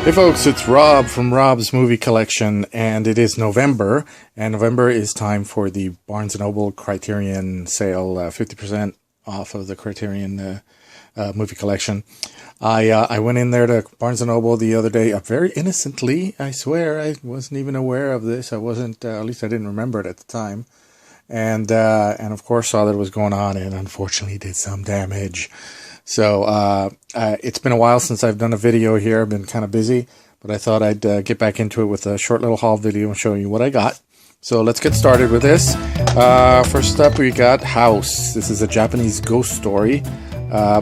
Hey folks, it's Rob from Rob's Movie Collection, and it is November, and November is time for the Barnes & Noble Criterion sale, 50% off of the Criterion movie collection. I went in there to Barnes & Noble the other day, very innocently, I swear. I wasn't even aware of this. I wasn't, at least I didn't remember it at the time. And of course saw that it was going on, and unfortunately did some damage. So it's been a while since I've done a video here. I've been kind of busy, but I thought I'd get back into it with a short little haul video and show you what I got. So let's get started with this. First up, we got House. This is a Japanese ghost story. A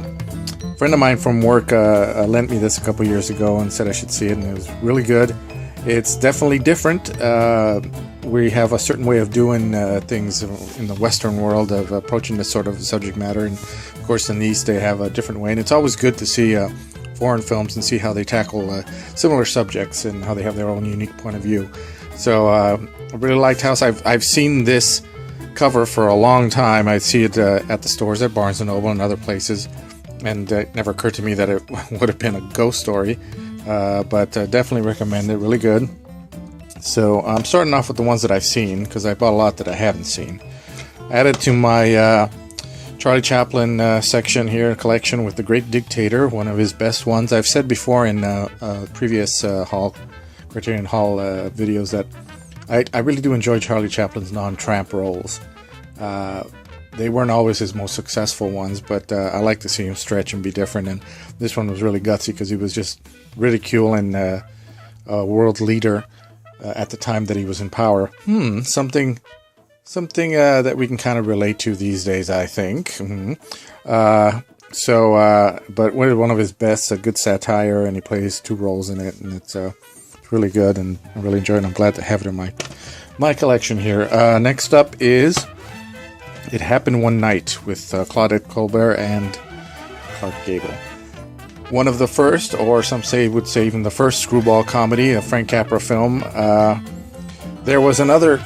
friend of mine from work lent me this a couple years ago and said I should see it, and it was really good. It's definitely different. We have a certain way of doing things in the Western world of approaching this sort of subject matter, and of course in the East they have a different way, and it's always good to see foreign films and see how they tackle similar subjects and how they have their own unique point of view. So I really liked House. I've seen this cover for a long time. I see it at the stores at Barnes & Noble and other places, and it never occurred to me that it would have been a ghost story. But definitely recommend it. Really good. So I'm starting off with the ones that I've seen, because I bought a lot that I haven't seen. Added to my Charlie Chaplin section here, collection with The Great Dictator, one of his best ones. I've said before in previous Criterion Hall videos that I really do enjoy Charlie Chaplin's non-tramp roles. They weren't always his most successful ones, but I like to see him stretch and be different, and this one was really gutsy because he was just ridiculing a world leader at the time that he was in power. Something that we can kind of relate to these days, I think. But one of his best, a good satire, and he plays two roles in it, and it's really good, and I really enjoy it. I'm glad to have it in my collection here. Next up is It Happened One Night with Claudette Colbert and Clark Gable. One of the first, or some would say even the first screwball comedy, a Frank Capra film. There was another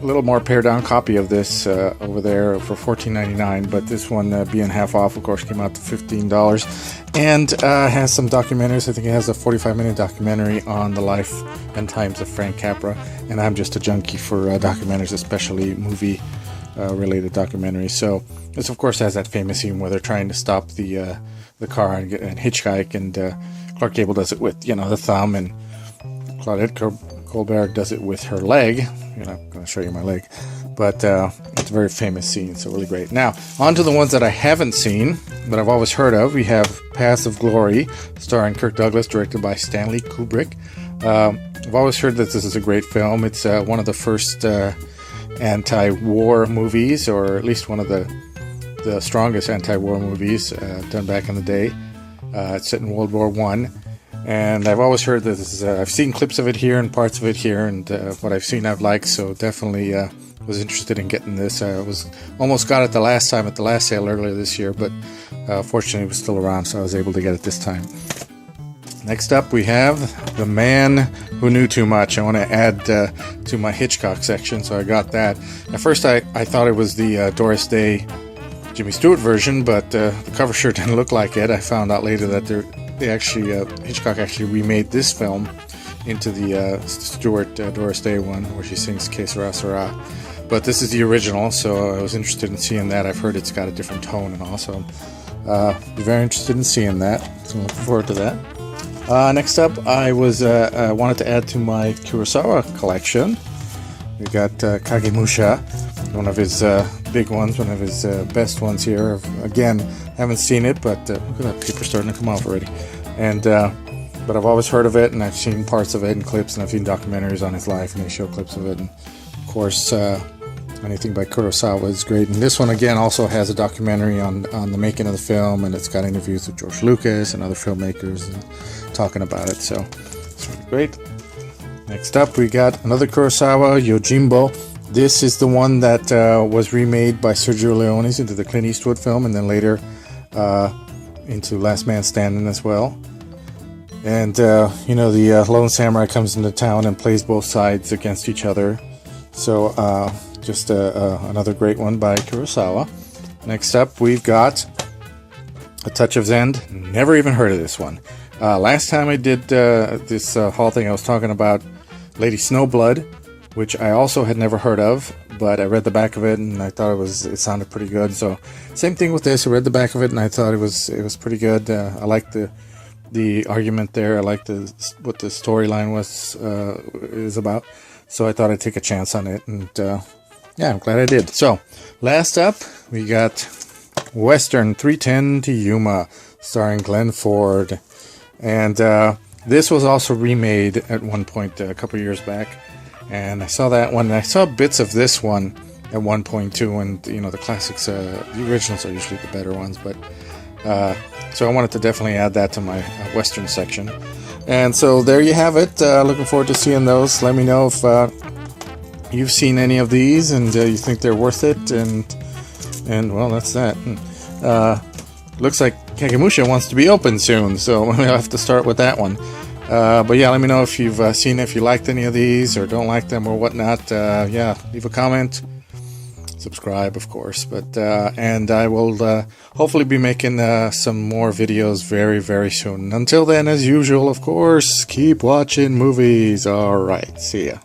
little more pared-down copy of this over there for $14.99, but this one being half off, of course, came out to $15, and has some documentaries. I think it has a 45-minute documentary on the life and times of Frank Capra, and I'm just a junkie for documentaries, especially movie related documentaries. So this, of course, has that famous scene where they're trying to stop the car and hitchhike, and Clark Gable does it with the thumb, and Claudette Colbert does it with her leg. I'm not going to show you my leg, but it's a very famous scene, so really great. Now on to the ones that I haven't seen but I've always heard of. We have Paths of Glory, starring Kirk Douglas, directed by Stanley Kubrick. I've always heard that this is a great film. It's one of the first anti-war movies, or at least one of the strongest anti-war movies done back in the day. It's set in World War I, and I've always heard that this is, I've seen clips of it here and parts of it here, and what I've seen I've liked, so definitely was interested in getting this. I almost got it the last time at the last sale earlier this year, but fortunately it was still around, so I was able to get it this time. Next up, we have The Man Who Knew Too Much. I want to add to my Hitchcock section, so I got that. At first, I thought it was the Doris Day, Jimmy Stewart version, but the cover sure didn't look like it. I found out later that Hitchcock actually remade this film into the Stewart Doris Day one, where she sings Que Sera Sera. But this is the original, so I was interested in seeing that. I've heard it's got a different tone, and also be very interested in seeing that. So I'm looking forward to that. Next up, I wanted to add to my Kurosawa collection. We got Kagemusha, one of his big ones, one of his best ones here. Again, haven't seen it, but look at that paper starting to come off already. But I've always heard of it, and I've seen parts of it and clips, and I've seen documentaries on his life, and they show clips of it. And of course, anything by Kurosawa is great. And this one, again, also has a documentary on the making of the film, and it's got interviews with George Lucas and other filmmakers and talking about it. So it's really great. Next up, we got another Kurosawa, Yojimbo. This is the one that was remade by Sergio Leone into the Clint Eastwood film, and then later into Last Man Standing as well. And, the lone samurai comes into town and plays both sides against each other. So, just another great one by Kurosawa. Next up, we've got A Touch of Zen. Never even heard of this one. Last time I did this haul thing, I was talking about Lady Snowblood, which I also had never heard of, but I read the back of it and I thought it sounded pretty good. So same thing with this. I read the back of it and I thought it was pretty good. I liked the argument there. I liked what the storyline is about. So I thought I'd take a chance on it, and yeah, I'm glad I did. So last up, we got Western 310 to Yuma, starring Glenn Ford, and this was also remade at one point a couple years back. And I saw that one, and I saw bits of this one at one point too, and you know, the classics, the originals are usually the better ones, but so I wanted to definitely add that to my Western section. And so there you have it. Looking forward to seeing those. Let me know if you've seen any of these and you think they're worth it, and well, that's that. Looks like Kagemusha wants to be open soon, so we'll have to start with that one. But yeah, let me know if you've seen it, if you liked any of these or don't like them or whatnot. Yeah, leave a comment, subscribe, of course. But and I will hopefully be making some more videos very, very soon. Until then, as usual, of course, keep watching movies. All right, see ya.